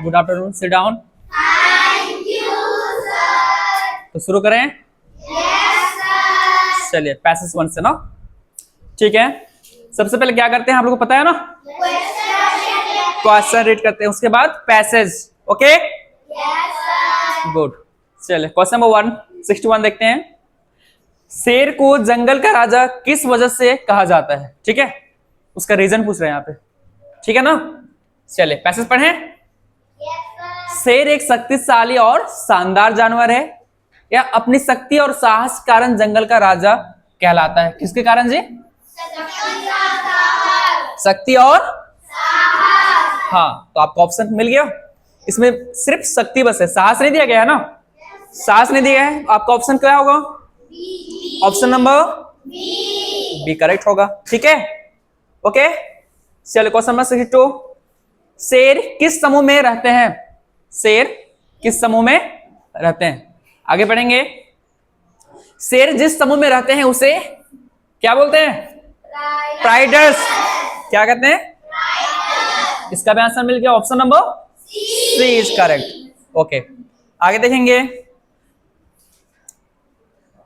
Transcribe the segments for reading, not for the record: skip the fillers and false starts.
Good afternoon, sit down. तो शुरू करें। चलिए पैसेज वन से ना, ठीक है। सबसे पहले क्या करते हैं, आप लोगों को पता है ना, क्वेश्चन रीड करते हैं, उसके बाद पैसेज। Okay good. चलिए क्वेश्चन नंबर 161 देखते हैं। शेर को जंगल का राजा किस वजह से कहा जाता है? ठीक है, उसका रीजन पूछ रहे हैं यहाँ पे, ठीक है ना। चलिए पैसेज पढ़ें। शेर एक शक्तिशाली और शानदार जानवर है, या अपनी शक्ति और साहस के कारण जंगल का राजा कहलाता है। किसके कारण जी? शक्ति और हाँ, तो आपको ऑप्शन मिल गया। इसमें सिर्फ शक्ति बस है, साहस नहीं दिया गया है ना, साहस नहीं दिया है। आपका ऑप्शन क्या होगा? ऑप्शन नंबर बी करेक्ट होगा, ठीक है। ओके चलिए क्वेश्चन नंबर 62। शेर किस समूह में रहते हैं? शेर किस समूह में रहते हैं? आगे बढ़ेंगे। शेर जिस समूह में रहते हैं उसे क्या बोलते हैं? प्राइडर्स। क्या कहते हैं? इसका भी आंसर मिल गया, option number C is correct. Okay आगे देखेंगे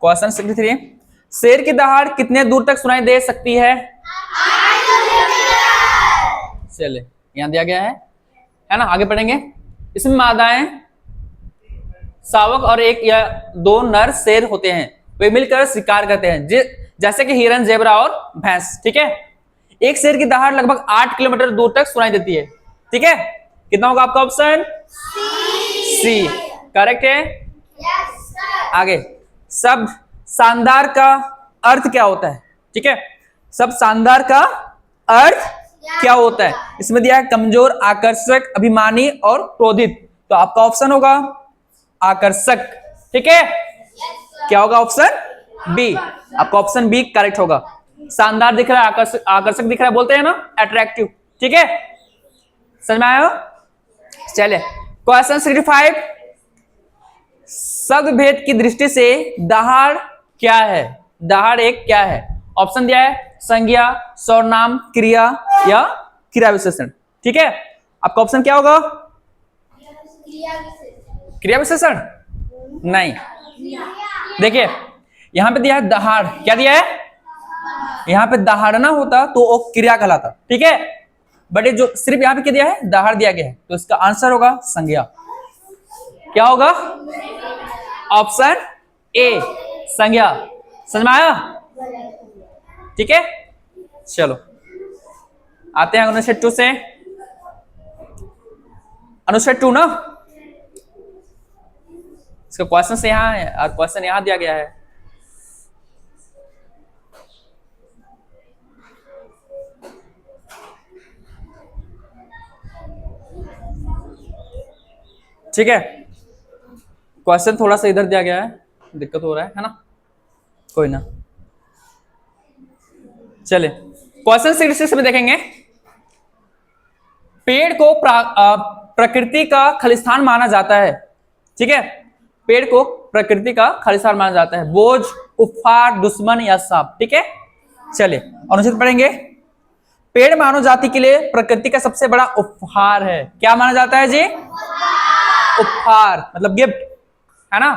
क्वेश्चन 63। शेर की दहाड़ कितने दूर तक सुनाई दे सकती है? चलिए यहां दिया गया है ना, आगे पढ़ेंगे। इसमें मादाएं शावक और एक या दो नर शेर होते हैं, वे मिलकर शिकार करते हैं, जैसे कि हिरन, जेबरा और भैंस, ठीक है। एक शेर की दहाड़ लगभग 8 किलोमीटर दूर तक सुनाई देती है, ठीक है। कितना होगा आपका ऑप्शन? सी करेक्ट है। आगे, शब्द शानदार का अर्थ क्या होता है? ठीक है, शब्द शानदार का अर्थ क्या होता है? इसमें दिया है कमजोर, आकर्षक, अभिमानी और क्रोधित। तो आपका ऑप्शन होगा आकर्षक, ठीक है। क्या होगा? Option B. आपका ऑप्शन बी करेक्ट होगा। शानदार दिख रहा है, आकर्षक, आकर्षक दिख रहा है, बोलते हैं ना अट्रैक्टिव, ठीक है। समझ में आया? चले क्वेश्चन 65। शब्द भेद की दृष्टि से दहाड़ क्या है? दहाड़ एक क्या है? ऑप्शन दिया है संज्ञा, सर्वनाम, क्रिया या क्रिया विशेषण, ठीक है। आपका ऑप्शन क्या होगा? क्रिया विशेषण नहीं। देखिए यहां पे दिया है दहाड़, क्या दिया है? यहां पे दहाड़ना होता तो वो क्रिया कहलाता, ठीक है। बट ये जो सिर्फ यहां पे क्या दिया है? दहाड़ दिया गया है, तो इसका आंसर होगा संज्ञा। क्या होगा? ऑप्शन ए संज्ञा। समझ में आया? ठीक है चलो आते हैं अनुच्छेद 2 से। अनुच्छेद 2 ना, इसका क्वेश्चन से यहां है और क्वेश्चन यहां दिया गया है। ठीक है, क्वेश्चन थोड़ा सा इधर दिया गया है, दिक्कत हो रहा है ना, कोई ना। चले क्वेश्चन 66 में देखेंगे। पेड़ को प्रकृति का खलिस्तान माना जाता है, ठीक है। पेड़ को प्रकृति का खलिस्तान माना जाता है, बोझ, उपहार, दुश्मन या सांप, ठीक है। चलिए अनुच्छेद पढ़ेंगे। पेड़ मानव जाति के लिए प्रकृति का सबसे बड़ा उपहार है। क्या माना जाता है जी? उपहार मतलब गिफ्ट, है ना।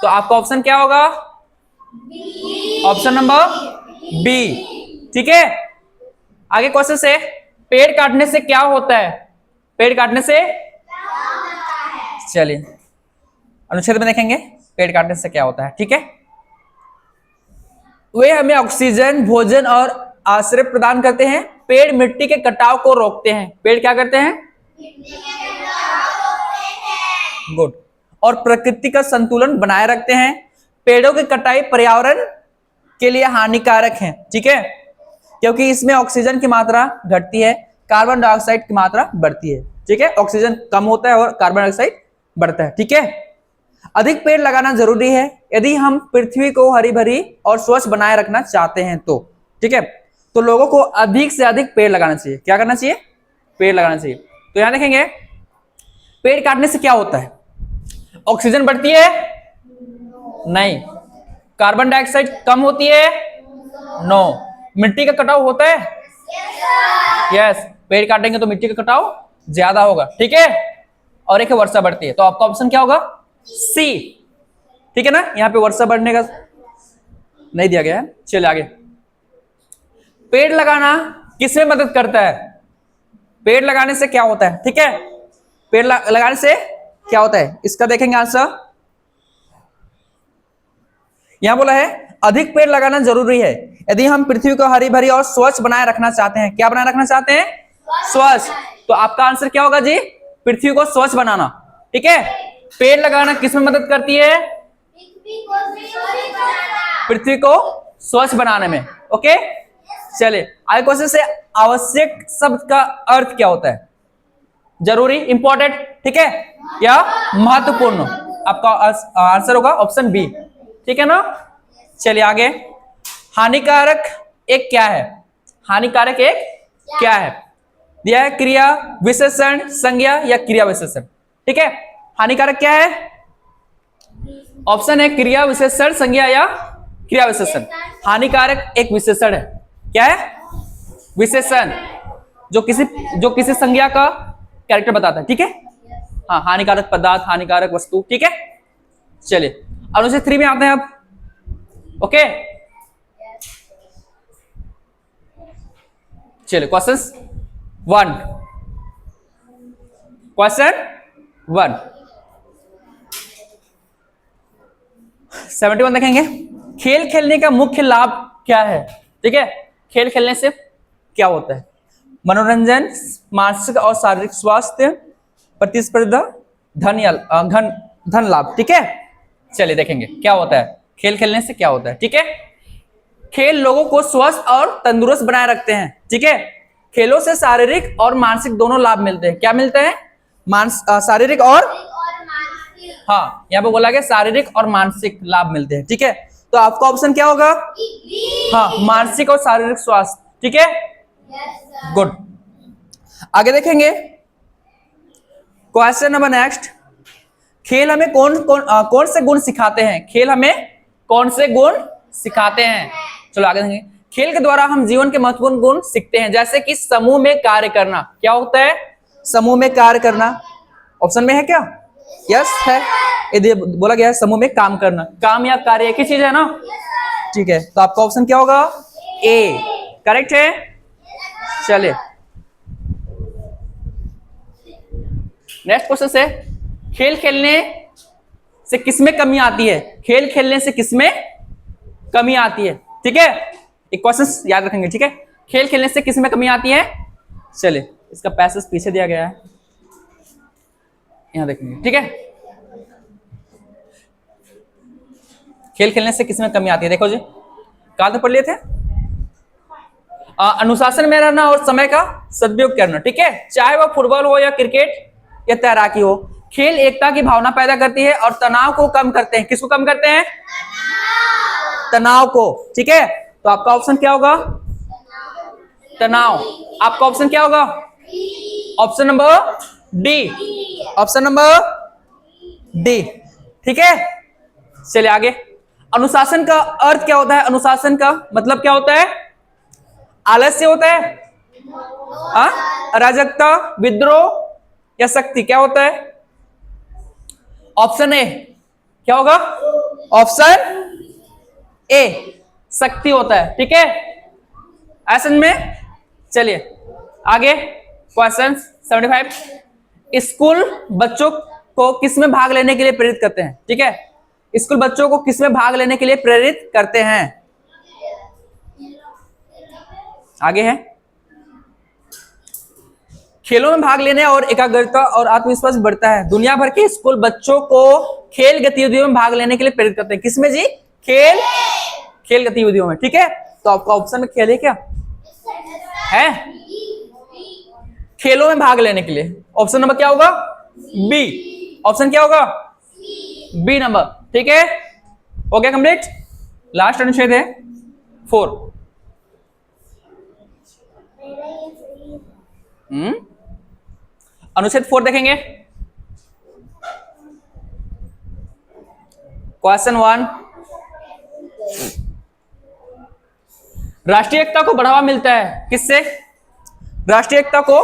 तो आपका ऑप्शन क्या होगा? ऑप्शन नंबर बी, ठीक है। आगे क्वेश्चन से, पेड़ काटने से क्या होता है? पेड़ काटने से चलिए अनुच्छेद में देखेंगे पेड़ काटने से क्या होता है, ठीक है। वे हमें ऑक्सीजन, भोजन और आश्रय प्रदान करते हैं। पेड़ मिट्टी के कटाव को रोकते हैं। पेड़ क्या करते हैं? गुड। और प्रकृति का संतुलन बनाए रखते हैं। पेड़ों की कटाई पर्यावरण के लिए हानिकारक है, ठीक है, क्योंकि इसमें ऑक्सीजन की मात्रा घटती है, कार्बन डाइऑक्साइड की मात्रा बढ़ती है, ठीक है। ऑक्सीजन कम होता है और कार्बन डाइऑक्साइड बढ़ता है, ठीक है। अधिक पेड़ लगाना जरूरी है यदि हम पृथ्वी को हरी भरी और स्वच्छ बनाए रखना चाहते हैं तो, ठीक है। तो लोगों को अधिक से अधिक पेड़ लगाना चाहिए। क्या करना चाहिए? पेड़ लगाना चाहिए। तो यहां देखेंगे पेड़ काटने से क्या होता है? ऑक्सीजन बढ़ती है? नहीं। कार्बन डाइऑक्साइड कम होती है? नो। मिट्टी का कटाव होता है? यस। पेड़ काटेंगे तो मिट्टी का कटाव ज्यादा होगा, ठीक है। और एक है वर्षा बढ़ती है। तो आपका ऑप्शन क्या होगा? सी। ठीक है ना, यहाँ पे वर्षा बढ़ने का नहीं दिया गया है। चलिए आगे। पेड़ लगाना किसमें मदद करता है? पेड़ लगाने से क्या होता है? ठीक है, पेड़ लगाने से क्या होता है, इसका देखेंगे आंसर। यहां बोला है अधिक पेड़ लगाना जरूरी है यदि हम पृथ्वी को हरी भरी और स्वच्छ बनाए रखना चाहते हैं। क्या बनाए रखना चाहते हैं? स्वच्छ। तो आपका आंसर क्या होगा जी? पृथ्वी को स्वच्छ बनाना। ठीक है, पेड़ लगाना किसमें मदद करती है? पृथ्वी को स्वच्छ बनाने में। ओके, चलिए आगे क्वेश्चन से, आवश्यक शब्द का अर्थ क्या होता है? जरूरी, इंपॉर्टेंट, ठीक है, या महत्वपूर्ण? आपका आंसर होगा ऑप्शन बी। ठीक है ना, चलिए आगे। हानिकारक एक क्या है? हानिकारक एक क्या है? दिया है क्रिया विशेषण, संज्ञा या क्रिया विशेषण। ठीक है, हानिकारक क्या है? ऑप्शन है क्रिया विशेषण, संज्ञा या क्रिया विशेषण। हानिकारक एक विशेषण है। क्या है? विशेषण, जो किसी संज्ञा का कैरेक्टर बताता है। ठीक है, हाँ, हानिकारक पदार्थ, हानिकारक वस्तु। ठीक है, चलिए अनुच्छेद 3 में आते हैं अब। ओके, चलिए क्वेश्चन 1। क्वेश्चन 1 71 देखेंगे। खेल खेलने का मुख्य लाभ क्या है? ठीक है, खेल खेलने से क्या होता है? मनोरंजन, मानसिक और शारीरिक स्वास्थ्य, प्रतिस्पर्धा, धन लाभ। ठीक है, चलिए देखेंगे क्या होता है, खेल खेलने से क्या होता है। ठीक है, खेल लोगों को स्वस्थ और तंदुरुस्त बनाए रखते हैं। ठीक है, खेलों से शारीरिक और मानसिक दोनों लाभ मिलते हैं। क्या मिलते हैं? शारीरिक और हाँ, यहाँ पे बोला गया शारीरिक और मानसिक लाभ मिलते हैं। ठीक है, तो आपका ऑप्शन क्या होगा? हाँ, मानसिक और शारीरिक स्वास्थ्य। ठीक है, गुड। आगे देखेंगे क्वेश्चन नंबर नेक्स्ट। खेल हमें कौन से गुण सिखाते हैं? खेल हमें कौन से गुण सिखाते हैं? चलो आगे देखेंगे। खेल के द्वारा हम जीवन के महत्वपूर्ण गुण सीखते हैं, जैसे कि समूह में कार्य करना। क्या होता है? समूह में कार्य करना। ऑप्शन में है क्या? यस है, यदि बोला गया है समूह में काम करना। काम या कार्य एक ही चीज है ना? ठीक है, तो आपका ऑप्शन क्या होगा? ए करेक्ट है। चलिए नेक्स्ट क्वेश्चन से, खेल खेलने से किसमें कमी आती है? खेल खेलने से किसमें कमी आती है? ठीक है, एक क्वेश्चन याद रखेंगे। ठीक है, खेल खेलने से किसमें कमी आती है? चलिए इसका पैसेज पीछे दिया गया है, यहां देखेंगे। ठीक है, खेल खेलने से किसमें कमी आती है? देखो जी, कहां तक पढ़ लिए थे? अनुशासन में रहना और समय का सदुपयोग करना। ठीक है, चाहे वह फुटबॉल हो या क्रिकेट या तैराकी हो, खेल एकता की भावना पैदा करती है और तनाव को कम करते हैं। किसको कम करते हैं? तनाव को। ठीक है, तो आपका ऑप्शन क्या होगा? तनाव। आपका ऑप्शन क्या होगा? Option number D. Option number D. ठीक है, चलिए आगे। अनुशासन का अर्थ क्या होता है? अनुशासन का मतलब क्या होता है? आलस्य होता है, अराजकता, विद्रोह या शक्ति? क्या होता है? ऑप्शन ए क्या होगा? ऑप्शन ए शक्ति होता है। ठीक है, ऐसे में। चलिए आगे क्वेश्चन 75। स्कूल बच्चों को किसमें भाग लेने के लिए प्रेरित करते हैं? ठीक है, स्कूल बच्चों को किसमें भाग लेने के लिए प्रेरित करते हैं? आगे है, खेलों में भाग लेने और एकाग्रता और आत्मविश्वास बढ़ता है। दुनिया भर के स्कूल बच्चों को खेल गतिविधियों में भाग लेने के लिए प्रेरित करते हैं। किसमें जी? खेल गतिविधियों में। ठीक है, तो आपका ऑप्शन में खेल है क्या है? खेलों में भाग लेने के लिए ऑप्शन नंबर क्या होगा? बी। ऑप्शन क्या होगा? B number. ठीक है, हो गया कंप्लीट। लास्ट अनुच्छेद है 4। अनुच्छेद 4 देखेंगे। क्वेश्चन 1, राष्ट्रीय एकता को बढ़ावा मिलता है किससे? राष्ट्रीय एकता को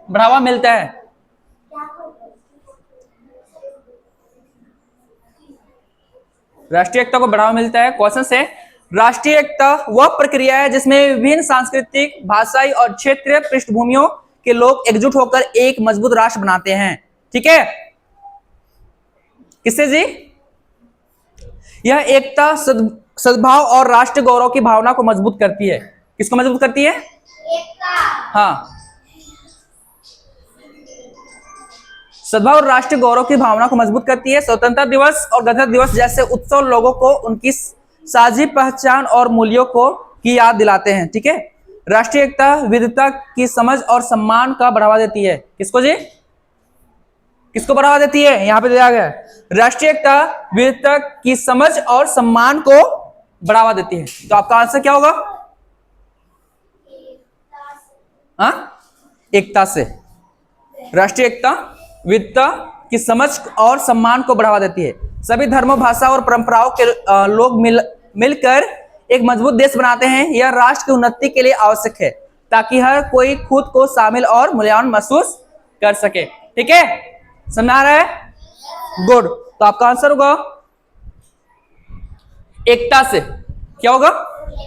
बढ़ावा मिलता है राष्ट्रीय एकता को बढ़ावा मिलता है। क्वेश्चन से, राष्ट्रीय एकता वह प्रक्रिया है जिसमें विभिन्न सांस्कृतिक, भाषाई और क्षेत्रीय पृष्ठभूमियों के लोग एकजुट होकर एक मजबूत राष्ट्र बनाते हैं। ठीक है, किससे जी? यह एकता सद्भाव और राष्ट्र गौरव की भावना को मजबूत करती है। किसको मजबूत करती है? एकता। हाँ, सद्भाव और राष्ट्रीय गौरव की भावना को मजबूत करती है। स्वतंत्रता दिवस और गणतंत्र दिवस जैसे उत्सव लोगों को उनकी साझी पहचान और मूल्यों को की याद दिलाते हैं। ठीक है, राष्ट्रीय एकता विविधता की समझ और सम्मान का बढ़ावा देती है। किसको जी? किसको बढ़ावा देती है? यहां पे दिया गया है, राष्ट्रीय एकता विविधता की समझ और सम्मान को बढ़ावा देती है। तो आपका आंसर क्या होगा? हाँ, एकता से। राष्ट्रीय एकता विविधता की समझ और सम्मान को बढ़ावा देती है। सभी धर्मों, भाषा और परंपराओं के लोग मिलकर एक मजबूत देश बनाते हैं। यह राष्ट्र की उन्नति के लिए आवश्यक है ताकि हर कोई खुद को शामिल और मूल्यवान महसूस कर सके। ठीक है, समझ आ रहा है? गुड। तो आपका आंसर होगा एकता से। क्या होगा?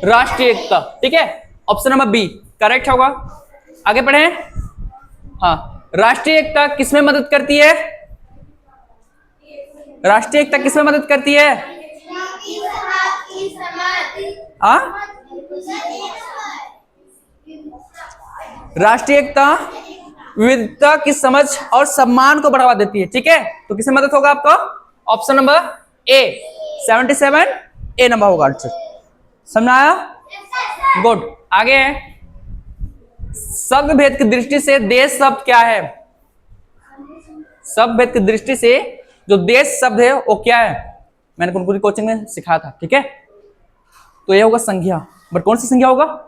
राष्ट्रीय एकता। ठीक है, ऑप्शन नंबर बी करेक्ट होगा। आगे पढ़े। हाँ, राष्ट्रीय एकता किसमें मदद करती है? राष्ट्रीय एकता किसमें मदद करती है? राष्ट्रीय एकता विविधता की समझ और सम्मान को बढ़ावा देती है। ठीक है, तो किसमें मदद होगा आपका? Option number A 77 A number होगा आंसर। समझ आया? गुड। आगे है, शब्द भेद की दृष्टि से देश शब्द क्या है? शब्द भेद की दृष्टि से जो देश शब्द है वो क्या है? मैंने कुनकुनी कोचिंग में सिखाया था। ठीक है, तो ये होगा संज्ञा। बट कौन सी संज्ञा होगा?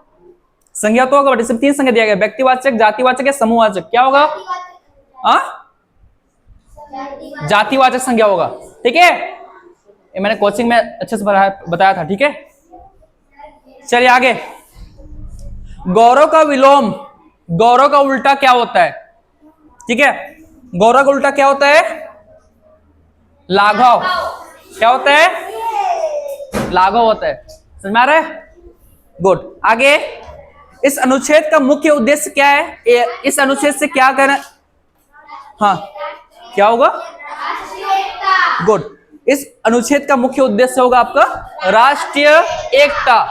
संज्ञा तो होगा, बट इसमें 3 संज्ञा दिया गया, व्यक्तिवाचक, जातिवाचक या समूहवाचक। क्या होगा? जातिवाचक संज्ञा होगा। ठीक है, ये मैंने कोचिंग में अच्छे से बताया था। ठीक है, चलिए आगे। गौरव का विलोम, गौरव का उल्टा क्या होता है? ठीक है, गौरव का उल्टा क्या होता है? लाघव। क्या होता है? लाघव होता है। समझ में आ रहा है? गुड। आगे, इस अनुच्छेद का मुख्य उद्देश्य क्या है? इस अनुच्छेद से क्या करना? हाँ, क्या होगा? गुड। इस अनुच्छेद का मुख्य उद्देश्य होगा आपका राष्ट्रीय एकता।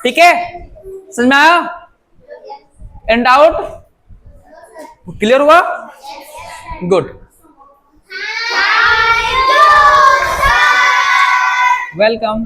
ठीक है, समझ में आया? एंड आउट क्लियर हुआ? Good, welcome.